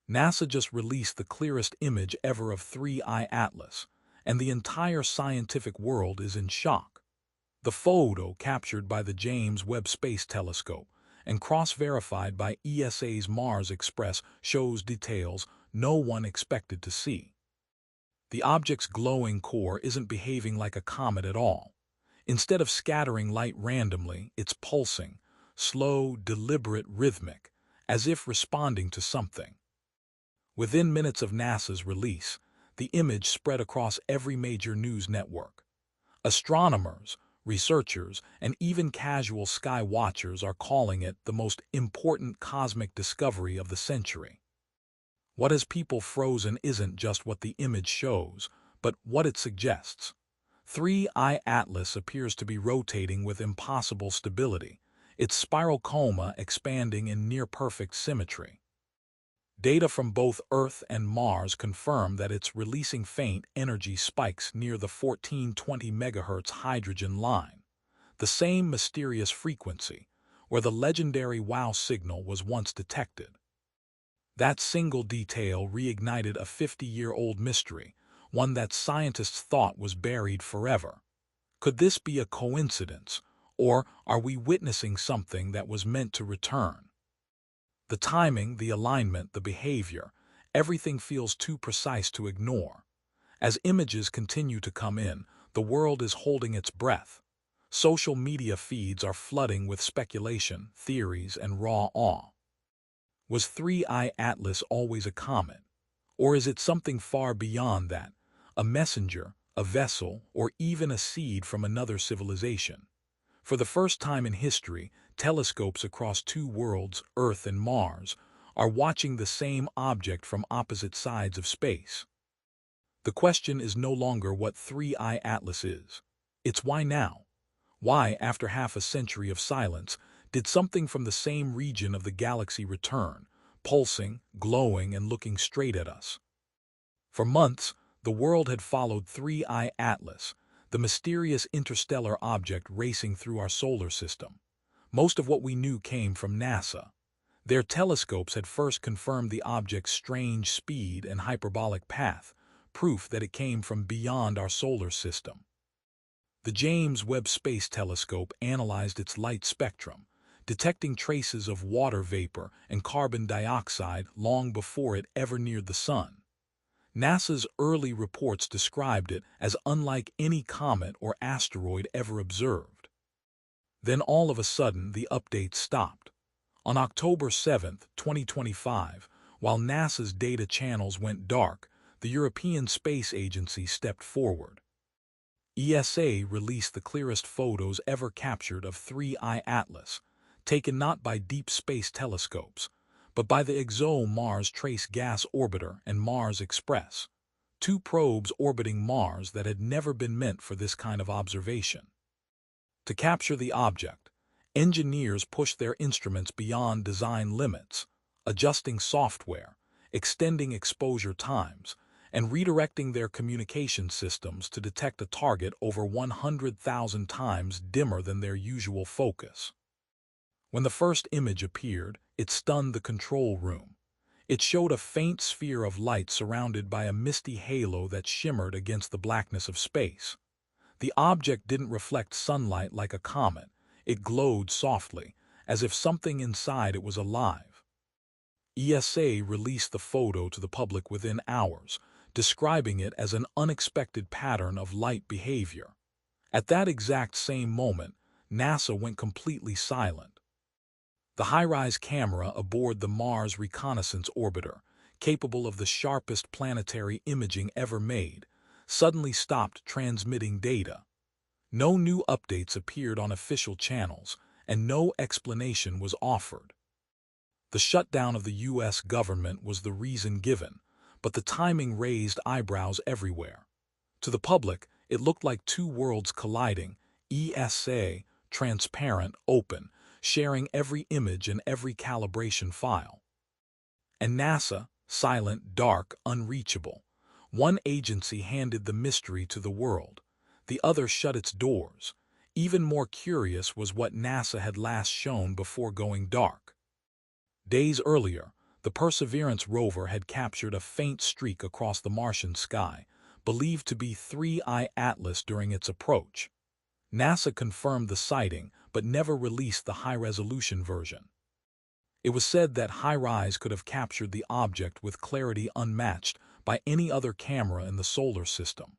NASA just released the clearest image ever of 3I Atlas, and the entire scientific world is in shock. The photo, captured by the James Webb Space Telescope and cross-verified by ESA's Mars Express, shows details no one expected to see. The object's glowing core isn't behaving like a comet at all. Instead of scattering light randomly, it's pulsing, slow, deliberate, rhythmic, as if responding to something. Within minutes of NASA's release, the image spread across every major news network. Astronomers, researchers, and even casual sky watchers are calling it the most important cosmic discovery of the century. What has people frozen isn't just what the image shows, but what it suggests. 3I Atlas appears to be rotating with impossible stability, its spiral coma expanding in near-perfect symmetry. Data from both Earth and Mars confirm that it's releasing faint energy spikes near the 1420 MHz hydrogen line, the same mysterious frequency where the legendary WOW signal was once detected. That single detail reignited a 50-year-old mystery, one that scientists thought was buried forever. Could this be a coincidence, or are we witnessing something that was meant to return? The timing, the alignment, the behavior, everything feels too precise to ignore. As images continue to come in, the world is holding its breath. Social media feeds are flooding with speculation, theories, and raw awe. Was 3I Atlas always a comet? Or is it something far beyond that, a messenger, a vessel, or even a seed from another civilization? For the first time in history, telescopes across two worlds, Earth and Mars, are watching the same object from opposite sides of space. The question is no longer what 3I Atlas is. It's why now? Why, after half a century of silence, did something from the same region of the galaxy return, pulsing, glowing, and looking straight at us? For months, the world had followed 3I Atlas, the mysterious interstellar object racing through our solar system. Most of what we knew came from NASA. Their telescopes had first confirmed the object's strange speed and hyperbolic path, proof that it came from beyond our solar system. The James Webb Space Telescope analyzed its light spectrum, detecting traces of water vapor and carbon dioxide long before it ever neared the Sun. NASA's early reports described it as unlike any comet or asteroid ever observed. Then all of a sudden, the updates stopped. On October 7, 2025, while NASA's data channels went dark, the European Space Agency stepped forward. ESA released the clearest photos ever captured of 3I Atlas, taken not by deep space telescopes, but by the ESO Mars Trace Gas Orbiter and Mars Express, two probes orbiting Mars that had never been meant for this kind of observation. To capture the object, engineers pushed their instruments beyond design limits, adjusting software, extending exposure times, and redirecting their communication systems to detect a target over 100,000 times dimmer than their usual focus. When the first image appeared, it stunned the control room. It showed a faint sphere of light surrounded by a misty halo that shimmered against the blackness of space. The object didn't reflect sunlight like a comet. It glowed softly, as if something inside it was alive. ESA released the photo to the public within hours, describing it as an unexpected pattern of light behavior. At that exact same moment, NASA went completely silent. The high-rise camera aboard the Mars Reconnaissance Orbiter, capable of the sharpest planetary imaging ever made, suddenly stopped transmitting data. No new updates appeared on official channels, and no explanation was offered. The shutdown of the U.S. government was the reason given, but the timing raised eyebrows everywhere. To the public, it looked like two worlds colliding, ESA, transparent, open, sharing every image and every calibration file. And NASA, silent, dark, unreachable. One agency handed the mystery to the world. The other shut its doors. Even more curious was what NASA had last shown before going dark. Days earlier, The Perseverance rover had captured a faint streak across the Martian sky, believed to be 3I Atlas during its approach. NASA confirmed the sighting but never released the high-resolution version. It was said that HiRISE could have captured the object with clarity unmatched by any other camera in the solar system.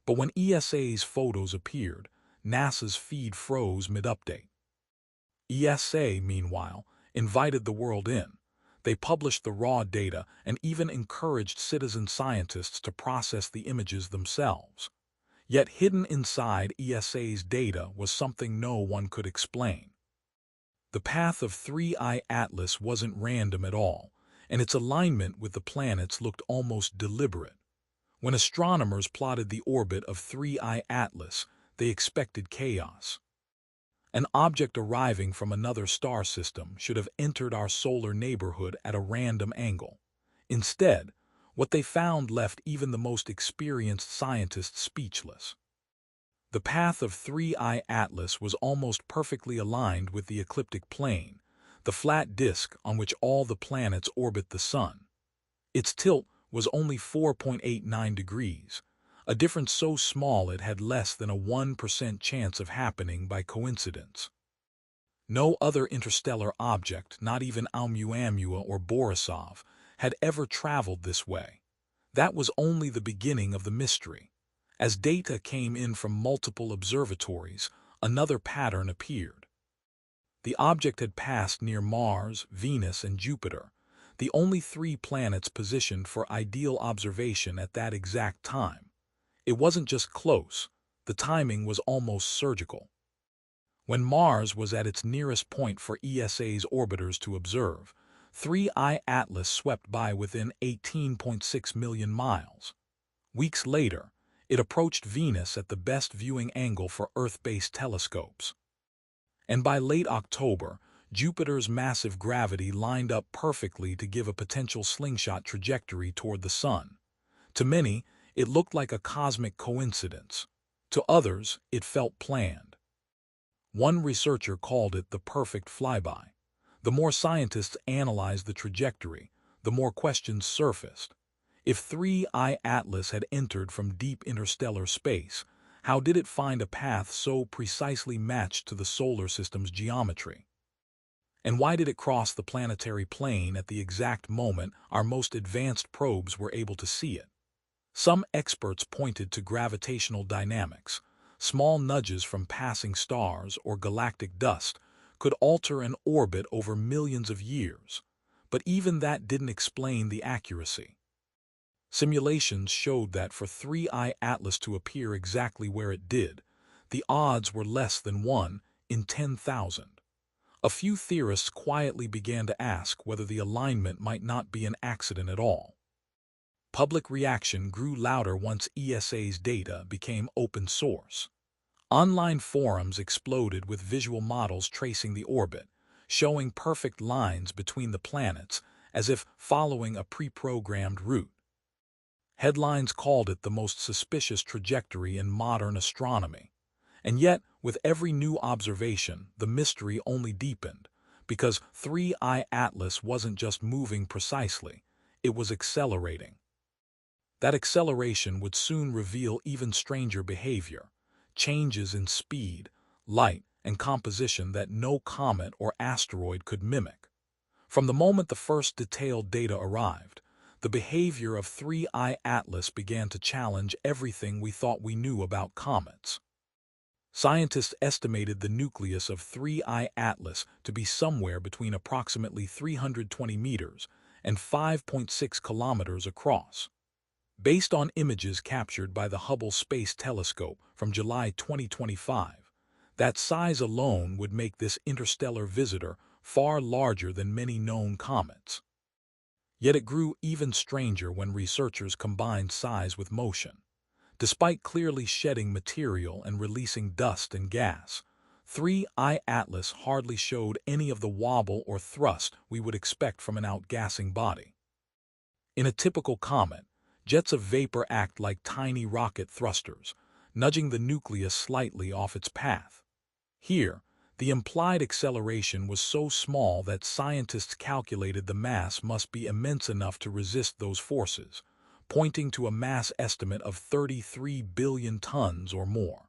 But when ESA's photos appeared, NASA's feed froze mid-update. ESA, meanwhile, invited the world in. They published the raw data and even encouraged citizen scientists to process the images themselves. Yet hidden inside ESA's data was something no one could explain. The path of 3I Atlas wasn't random at all, and its alignment with the planets looked almost deliberate. When astronomers plotted the orbit of 3I Atlas, they expected chaos. An object arriving from another star system should have entered our solar neighborhood at a random angle. Instead, what they found left even the most experienced scientists speechless. The path of 3I Atlas was almost perfectly aligned with the ecliptic plane, the flat disk on which all the planets orbit the Sun. Its tilt was only 4.89 degrees, a difference so small it had less than a 1% chance of happening by coincidence. No other interstellar object, not even Oumuamua or Borisov, had ever traveled this way. That was only the beginning of the mystery. As data came in from multiple observatories, another pattern appeared. The object had passed near Mars, Venus, and Jupiter, the only 3 planets positioned for ideal observation at that exact time. It wasn't just close, the timing was almost surgical. When Mars was at its nearest point for ESA's orbiters to observe, 3I Atlas swept by within 18.6 million miles. Weeks later, it approached Venus at the best viewing angle for Earth-based telescopes. And by late October, Jupiter's massive gravity lined up perfectly to give a potential slingshot trajectory toward the Sun. To many, it looked like a cosmic coincidence. To others, it felt planned. One researcher called it the perfect flyby. The more scientists analyzed the trajectory, the more questions surfaced. If 3I Atlas had entered from deep interstellar space, how did it find a path so precisely matched to the solar system's geometry? And why did it cross the planetary plane at the exact moment our most advanced probes were able to see it? Some experts pointed to gravitational dynamics. Small nudges from passing stars or galactic dust could alter an orbit over millions of years, but even that didn't explain the accuracy. Simulations showed that for 3I Atlas to appear exactly where it did, the odds were less than 1 in 10,000. A few theorists quietly began to ask whether the alignment might not be an accident at all. Public reaction grew louder once ESA's data became open source. Online forums exploded with visual models tracing the orbit, showing perfect lines between the planets as if following a pre-programmed route. Headlines called it the most suspicious trajectory in modern astronomy. And yet, with every new observation, the mystery only deepened, because 3I Atlas wasn't just moving precisely, it was accelerating. That acceleration would soon reveal even stranger behavior, changes in speed, light, and composition that no comet or asteroid could mimic. From the moment the first detailed data arrived, the behavior of 3I Atlas began to challenge everything we thought we knew about comets. Scientists estimated the nucleus of 3I Atlas to be somewhere between approximately 320 meters and 5.6 kilometers across. Based on images captured by the Hubble Space Telescope from July 2025, that size alone would make this interstellar visitor far larger than many known comets. Yet it grew even stranger when researchers combined size with motion. Despite clearly shedding material and releasing dust and gas, 3I Atlas hardly showed any of the wobble or thrust we would expect from an outgassing body. In a typical comet, jets of vapor act like tiny rocket thrusters, nudging the nucleus slightly off its path. Here, The implied acceleration was so small that scientists calculated the mass must be immense enough to resist those forces, pointing to a mass estimate of 33 billion tons or more.